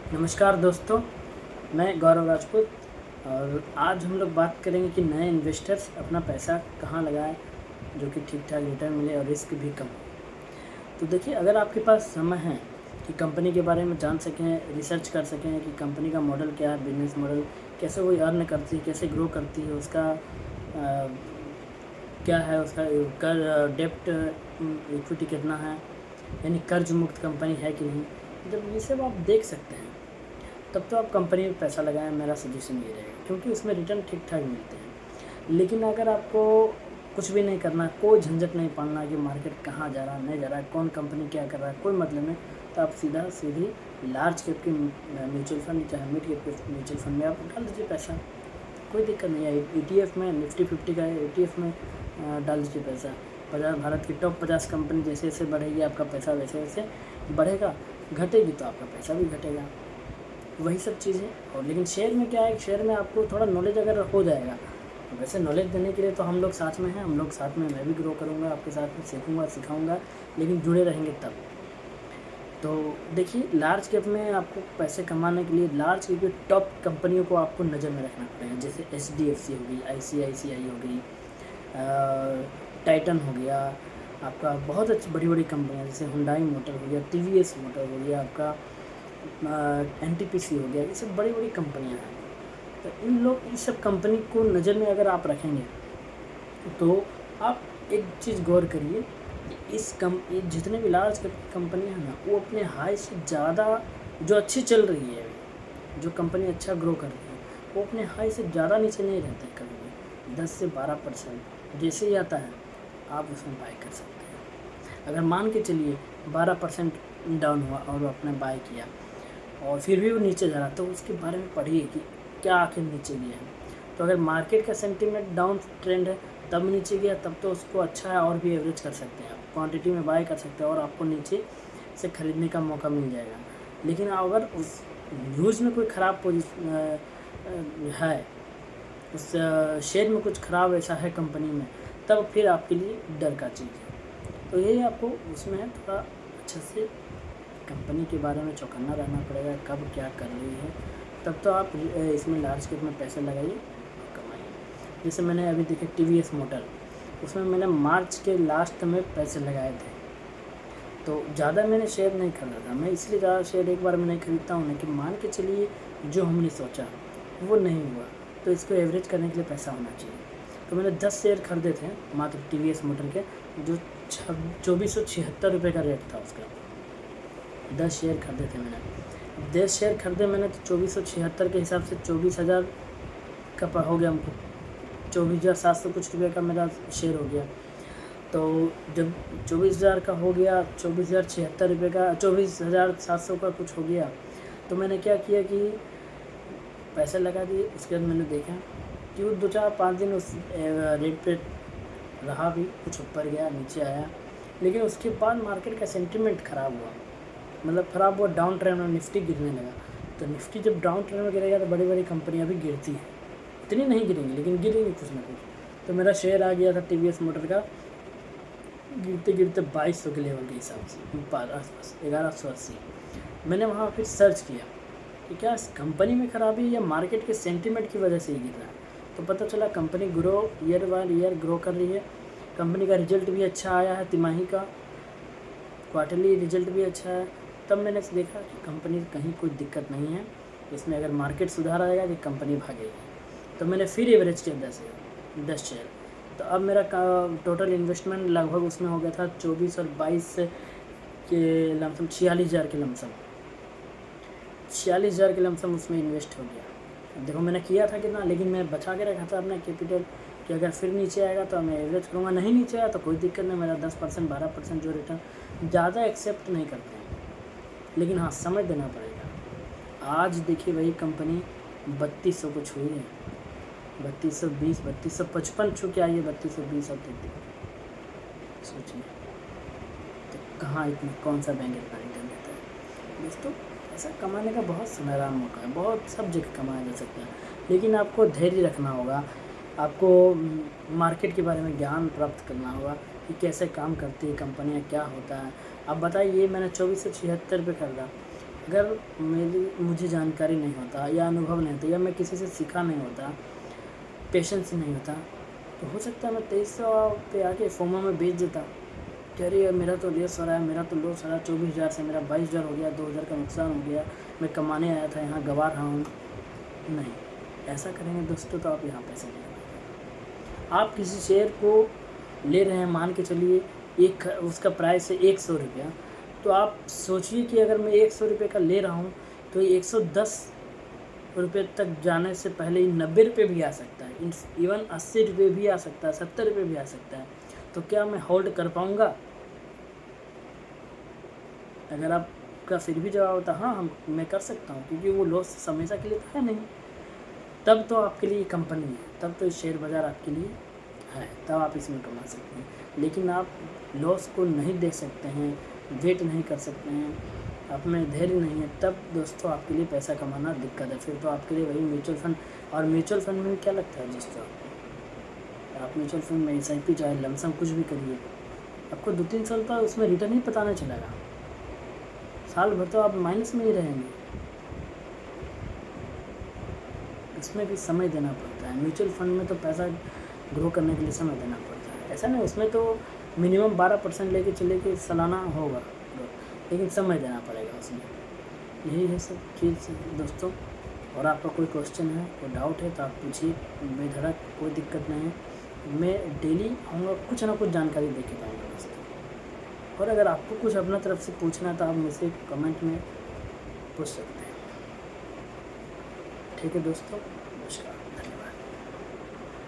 नमस्कार दोस्तों, मैं गौरव राजपूत। और आज हम लोग बात करेंगे कि नए इन्वेस्टर्स अपना पैसा कहाँ लगाएं जो कि ठीक ठाक रिटर्न मिले और रिस्क भी कम हो। तो देखिए, अगर आपके पास समय है कि कंपनी के बारे में जान सकें, रिसर्च कर सकें कि कंपनी का मॉडल क्या है, बिजनेस मॉडल कैसे वो अर्न करती है, कैसे ग्रो करती है, उसका क्या है, उसका कर डेप्ट इक्विटी कितना है, यानी कर्ज मुक्त कंपनी है कि नहीं, जब ये सब आप देख सकते हैं तब तो आप कंपनी में पैसा लगाएं। मेरा सजेशन ये रहेगा, क्योंकि उसमें रिटर्न ठीक ठाक मिलते हैं। लेकिन अगर आपको कुछ भी नहीं करना, कोई झंझट नहीं पालना कि मार्केट कहाँ जा रहा नहीं जा रहा है, कौन कंपनी क्या कर रहा है, कोई मतलब नहीं, तो आप सीधी लार्ज कैप की म्यूचुअल फंड चाहे मिड कैप के म्यूचुअल फंड में आप डाल दीजिए पैसा। कोई दिक्कत नहीं है। ETF में निफ्टी 50 का ETF में डाल दीजिए पैसा। भारत की टॉप 50 कंपनी जैसे जैसे बढ़ेगी आपका पैसा वैसे वैसे बढ़ेगा, घटेगी तो आपका पैसा भी घटेगा। वही सब चीज़ें। और लेकिन शेयर में क्या है, शेयर में आपको थोड़ा नॉलेज अगर हो जाएगा, वैसे नॉलेज देने के लिए तो हम लोग साथ में हैं, हम लोग साथ में, मैं भी ग्रो करूँगा आपके साथ में, सीखूँगा सिखाऊँगा, लेकिन जुड़े रहेंगे तब। तो देखिए, लार्ज कैप में आपको पैसे कमाने के लिए लार्ज कैप की टॉप कंपनियों को आपको नज़र में रखना पड़ेगा। जैसे HDFC हो गई, ICICI हो गई, टाइटन हो गया, आपका बहुत अच्छी बड़ी बड़ी कंपनियाँ जैसे हुंडई मोटर हो गया, TVS मोटर हो गया, आपका NTPC हो गया, ये सब बड़ी बड़ी कंपनियां हैं। तो इस सब कंपनी को नज़र में अगर आप रखेंगे तो आप एक चीज़ गौर करिए कि जितने भी लार्ज कंपनियां हैं ना, वो अपने हाई से ज़्यादा, जो अच्छी चल रही है, जो कंपनी अच्छा ग्रो कर रही है, वो अपने हाई से ज़्यादा नीचे नहीं रहते कभी भी। 10 से 12% जैसे ही आता है आप उसमें बाय कर सकते हैं। अगर मान के चलिए 12% डाउन हुआ और आपने बाय किया और फिर भी वो नीचे जा रहा, तो उसके बारे में पढ़िए कि क्या आखिर नीचे गया है। तो अगर मार्केट का सेंटीमेंट डाउन ट्रेंड है तब नीचे गया, तब तो उसको अच्छा है और भी एवरेज कर सकते हैं, आप क्वांटिटी में बाय कर सकते हैं और आपको नीचे से ख़रीदने का मौका मिल जाएगा। लेकिन अगर उस न्यूज़ में कोई ख़राब पोजीशन है, उस शेयर में कुछ ख़राब ऐसा है कंपनी में, तब फिर आपके लिए डर का चीज़ है। तो यही आपको उसमें थोड़ा अच्छे से कंपनी के बारे में चौकन्ना रहना पड़ेगा, कब क्या कर रही है, तब तो आप इसमें लार्ज कैप में पैसे लगाइए और कमाइए। जैसे मैंने अभी देखे TVS मोटर, उसमें मैंने मार्च के लास्ट में पैसे लगाए थे, तो ज़्यादा मैंने शेयर नहीं खरीदा था। मैं इसलिए ज़्यादा शेयर एक बार में नहीं खरीदता हूँ कि मान के चलिए जो हमने सोचा वो नहीं हुआ, तो इसको एवरेज करने के लिए पैसा होना चाहिए। तो मैंने 10 शेयर खरीदे थे मात्र TVS मोटर के, जो 2476 रुपये का रेट था उसका। 10 शेयर खरीदे थे मैंने। 10 शेयर खरीदे मैंने तो 2476 के हिसाब से 24,000 का हो गया हमको, 24,700 कुछ रुपये का मेरा शेयर हो गया। तो जब 24,000 का हो गया, 24,076 रुपये का, 24,700 का कुछ हो गया, तो मैंने क्या किया कि पैसे लगा दिए। उसके बाद मैंने देखा कि वो 2-4-5 दिन उस रेट पे रहा भी, कुछ ऊपर गया नीचे आया, लेकिन उसके बाद मार्केट का सेंटीमेंट ख़राब हुआ, मतलब ख़राब हुआ, डाउन ट्रेंड में निफ्टी गिरने लगा। तो निफ्टी जब डाउन ट्रेंड में गिरेगा तो बड़ी बड़ी कंपनियां भी गिरती हैं, इतनी नहीं गिरेंगी लेकिन गिरेंगी कुछ ना कुछ। तो मेरा शेयर आ गया था TVS मोटर का गिरते गिरते 2200 के लेवल के हिसाब से, 1180। मैंने वहाँ फिर सर्च किया कि क्या कंपनी में ख़राबी या मार्केट के सेंटीमेंट की वजह से ही गिर रहा है। तो पता चला company grow year by year grow कर रही है, कंपनी का रिजल्ट भी अच्छा आया है, तिमाही का क्वार्टरली रिजल्ट भी अच्छा है। तब मैंने देखा कि कंपनी कहीं कोई दिक्कत नहीं है, इसमें अगर मार्केट सुधार आएगा कि कंपनी भागेगी। तो मैंने फिर एवरेज किया 10 शेयर। तो अब मेरा टोटल इन्वेस्टमेंट लगभग उसमें हो गया था 24 और 22 के लमसम 46,000 के लमसम, 46,000 के लमसम उसमें इन्वेस्ट हो गया। अब देखो मैंने किया था कितना, लेकिन मैं बचा के रखा था अपना कैपिटल कि अगर फिर नीचे आएगा तो मैं एवरेज करूँगा, नहीं नीचे आया तो कोई दिक्कत नहीं, मेरा 10% 12% जो रिटर्न ज़्यादा एक्सेप्ट नहीं करते हैं, लेकिन हाँ समझ देना पड़ेगा। आज देखिए वही कंपनी 3200 को छुई है, 3220 3255 छू के आई है, 3220 अब देखते सोचिए तो कहाँ इतना, कौन सा बैंक इतना रिटर्न देता है दोस्तों। पैसा कमाने का बहुत सुनहरा मौका है, बहुत सब जगह कमाया जा सकता है, लेकिन आपको धैर्य रखना होगा, आपको मार्केट के बारे में ज्ञान प्राप्त करना होगा कि कैसे काम करती है कंपनियाँ, क्या होता है। अब बताइए, मैंने 2476 रुपये खरीदा अगर मुझे जानकारी नहीं होता या अनुभव नहीं होता या मैं किसी से सीखा नहीं होता, पेशेंस नहीं होता, तो हो सकता है मैं 2300 पे आके फोमा में बेच देता कि अरे यार मेरा तो लॉस हो रहा है, मेरा तो लॉस हो रहा है, 24,000 से मेरा 22,000 हो गया, 2,000 का नुकसान हो गया, मैं कमाने आया था यहाँ गवा रहा हूँ। नहीं, ऐसा करेंगे दोस्तों तो आप यहाँ पैसे नहीं कमाएंगे। आप किसी शेयर को ले रहे हैं, मान के चलिए एक उसका प्राइस है 100 रुपया, तो आप सोचिए कि अगर मैं 100 रुपये का ले रहा हूँ तो 110 रुपये तक जाने से पहले ही 90 रुपये भी आ सकता है, इवन 80 रुपये भी आ सकता है, 70 रुपये भी आ सकता है। तो क्या मैं होल्ड कर पाऊँगा? अगर आपका फिर भी जवाब होता हाँ मैं कर सकता हूँ, क्योंकि वो लॉस हमेशा के लिए तो है नहीं, तब तो आपके लिए कंपनी है, तब तो शेयर बाज़ार आपके लिए है, तब आप इसमें कमा सकते हैं। लेकिन आप लॉस को नहीं देख सकते हैं, वेट नहीं कर सकते हैं, आप में धैर्य नहीं है, तब दोस्तों आपके लिए पैसा कमाना दिक्कत है। फिर तो आपके लिए वही म्यूचुअल फंड, और म्यूचुअल फंड में क्या लगता है दोस्तों, आप म्यूचुअल फंड में SIP चाहे लमसम कुछ भी करिए, आपको 2-3 साल तक उसमें रिटर्न ही पता नहीं चलेगा, साल भर तो आप माइनस में ही रहेंगे। उसमें भी समय देना पड़ता है। म्यूचुअल फंड में तो पैसा ग्रो करने के लिए समय देना पड़ता है, ऐसा नहीं, उसमें तो मिनिमम 12% लेके चले कि सालाना होगा, लेकिन समय देना पड़ेगा उसमें। यही है सब चीज़ दोस्तों। और आपका कोई क्वेश्चन है, कोई डाउट है तो आप पूछिए, बेधड़क, कोई दिक्कत नहीं है। मैं डेली आऊँगा, कुछ ना कुछ जानकारी दे के जाऊँगा दोस्तों। और अगर आपको कुछ अपना तरफ से पूछना है तो आप मुझसे कमेंट में पूछ सकते हैं। ठीक है दोस्तों।